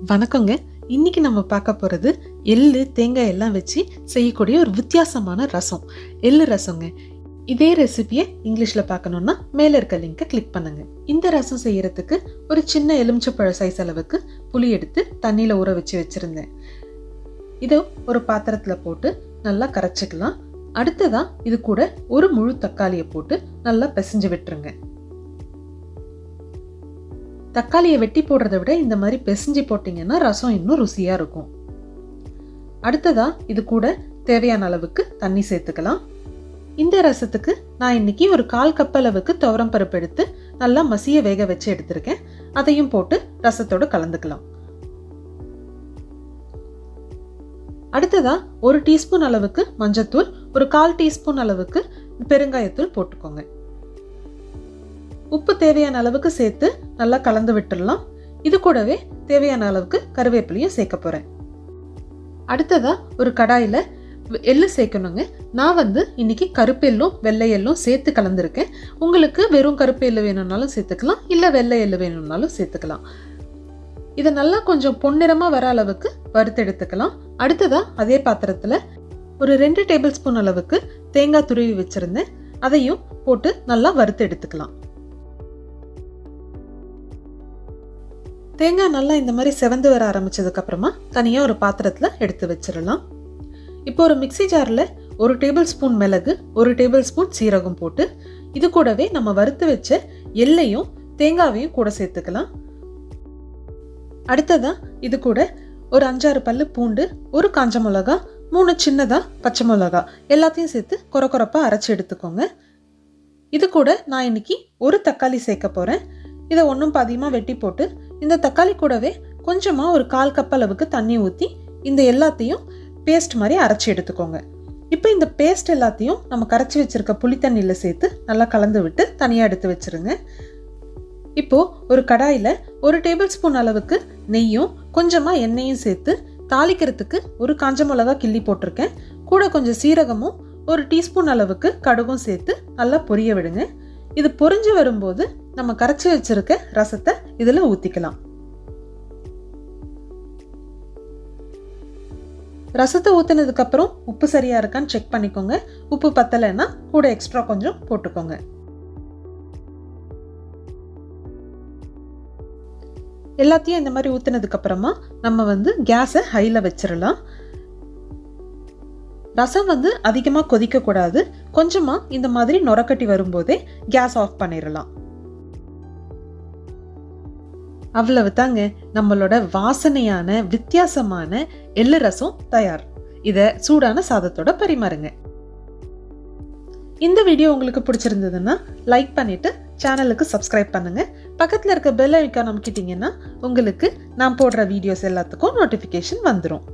வணக்கங்க. இன்னைக்கு நம்ம பார்க்க போகிறது எள்ளு தேங்காய் எல்லாம் வச்சு செய்யக்கூடிய ஒரு வித்தியாசமான ரசம், எள்ளு ரசங்க. இதே ரெசிபியை இங்கிலீஷில் பார்க்கணுன்னா மேலே இருக்க லிங்கை கிளிக் பண்ணுங்க. இந்த ரசம் செய்யறதுக்கு ஒரு சின்ன எலுமிச்சப்பழ சைஸ் அளவுக்கு புளி எடுத்து தண்ணியில் ஊற வச்சு வச்சுருந்தேன். இதை ஒரு பாத்திரத்தில் போட்டு நல்லா கரைச்சிக்கலாம். அடுத்ததா இது கூட ஒரு முழு தக்காளியை போட்டு நல்லா பிசைஞ்சு விட்டுருங்க. தக்காளியை வெட்டி போடுறத விட இந்த மாதிரி பிசைஞ்சு போட்டிங்கன்னா ரசம் இன்னும் ருசியாக இருக்கும். அடுத்ததா இது கூட தேவையான அளவுக்கு தண்ணி சேர்த்துக்கலாம். இந்த ரசத்துக்கு நான் இன்னைக்கு ஒரு 1/4 கப் அளவுக்கு துவரம் பருப்பு எடுத்து நல்லா மசிய வேக வச்சு எடுத்திருக்கேன். அதையும் போட்டு ரசத்தோடு கலந்துக்கலாம். அடுத்ததா 1 டீஸ்பூன் அளவுக்கு மஞ்சத்தூள், ஒரு 1/4 டீஸ்பூன் அளவுக்கு பெருங்காயத்தூள் போட்டுக்கோங்க. உப்பு தேவையான அளவுக்கு சேர்த்து நல்லா கலந்து விட்டுடலாம். இது கூடவே தேவையான அளவுக்கு கருவேப்பிலையும் சேர்க்க போறேன். அடுத்ததா ஒரு கடாயில எள்ளு சேர்க்கணுங்க. நான் இன்னைக்கு கருப்பு எள்ளும் வெள்ளை எள்ளும் சேர்த்து கலந்துருக்கேன். உங்களுக்கு வெறும் கருப்பு எள்ளு வேணும்னாலும் சேர்த்துக்கலாம், இல்லை வெள்ளை எள்ளு வேணும்னாலும் சேர்த்துக்கலாம். இதை நல்லா கொஞ்சம் பொன்னிறமா வர அளவுக்கு வறுத்து எடுத்துக்கலாம். அடுத்ததா அதே பாத்திரத்துல ஒரு 2 டேபிள் ஸ்பூன் அளவுக்கு தேங்காய் துருவி வச்சிருந்தேன். அதையும் போட்டு நல்லா வறுத்து எடுத்துக்கலாம். தேங்காய் நல்லா இந்த மாதிரி செவந்து வர ஆரம்பிச்சதுக்கு அப்புறமா தனியாக ஒரு பாத்திரத்தில் எடுத்து வச்சிடலாம். இப்போ ஒரு மிக்சி ஜாரில் 1 டேபிள் ஸ்பூன் மிளகு, 1 டேபிள் ஸ்பூன் சீரகம் போட்டு இது கூடவே நம்ம வறுத்து வச்ச எள்ளையும் தேங்காவையும் கூட சேர்த்துக்கலாம். அடுத்ததா இது கூட ஒரு 5-6 பல்லு பூண்டு, ஒரு காஞ்ச மிளகா, 3 சின்னதா பச்சை மிளகா எல்லாத்தையும் சேர்த்து கொரப்பா அரைச்சி எடுத்துக்கோங்க. இது கூட நான் இன்னைக்கு ஒரு தக்காளி சேர்க்க போறேன். இதை ஒன்றும் பாதியமாக வெட்டி போட்டு இந்த தக்காளி கூடவே கொஞ்சமாக ஒரு 1/4 கப் அளவுக்கு தண்ணி ஊற்றி இந்த எல்லாத்தையும் பேஸ்ட் மாதிரி அரைச்சி எடுத்துக்கோங்க. இப்போ இந்த பேஸ்ட் எல்லாத்தையும் நம்ம கரைச்சி வச்சிருக்க புளி தண்ணியில் சேர்த்து நல்லா கலந்து விட்டு தனியாக எடுத்து வச்சிருங்க. இப்போ ஒரு கடாயில் 1 டேபிள் ஸ்பூன் அளவுக்கு நெய்யும் கொஞ்சமாக எண்ணெயும் சேர்த்து தாளிக்கிறதுக்கு ஒரு காஞ்ச மிளகா கிள்ளி போட்டிருக்கேன். கூட கொஞ்சம் சீரகமும் 1 டீஸ்பூன் அளவுக்கு கடுகும் சேர்த்து நல்லா பொரிய விடுங்க. இது பொரிஞ்சு வரும்போது நம்ம கரைச்சி வச்சிருக்க ரசத்தை இதுல ஊத்திக்கலாம். ரசத்தை ஊத்தினதுக்கு அப்புறம் உப்பு சரியா இருக்கான்னு செக் பண்ணிக்கோங்க. உப்பு பத்தலைன்னா கூட எக்ஸ்ட்ரா கொஞ்சம் போட்டுக்கோங்க. எல்லாத்தையும் இந்த மாதிரி ஊத்தினதுக்கு அப்புறமா நம்ம கேஸை ஹைல வச்சிடலாம். ரசம் அதிகமா கொதிக்க கூடாது. கொஞ்சமா இந்த மாதிரி நொரக்கட்டி வரும்போதே கேஸ் ஆஃப் பண்ணிடலாம். அவ்வளவு தாங்க, நம்மளோட வாசனையான வித்தியாசமான எள்ளு ரசம் தயார். இத சூடான சாதத்தோட பரிமாறுங்க. இந்த வீடியோ உங்களுக்கு பிடிச்சிருந்ததுன்னா லைக் பண்ணிட்டு சேனலுக்கு சப்ஸ்கிரைப் பண்ணுங்க. பக்கத்துல இருக்க பெல் ஐகான் அமுக்கிட்டீங்கன்னா உங்களுக்கு நான் போடுற வீடியோஸ் எல்லாத்துக்கும் நோட்டிபிகேஷன் வந்துடும்.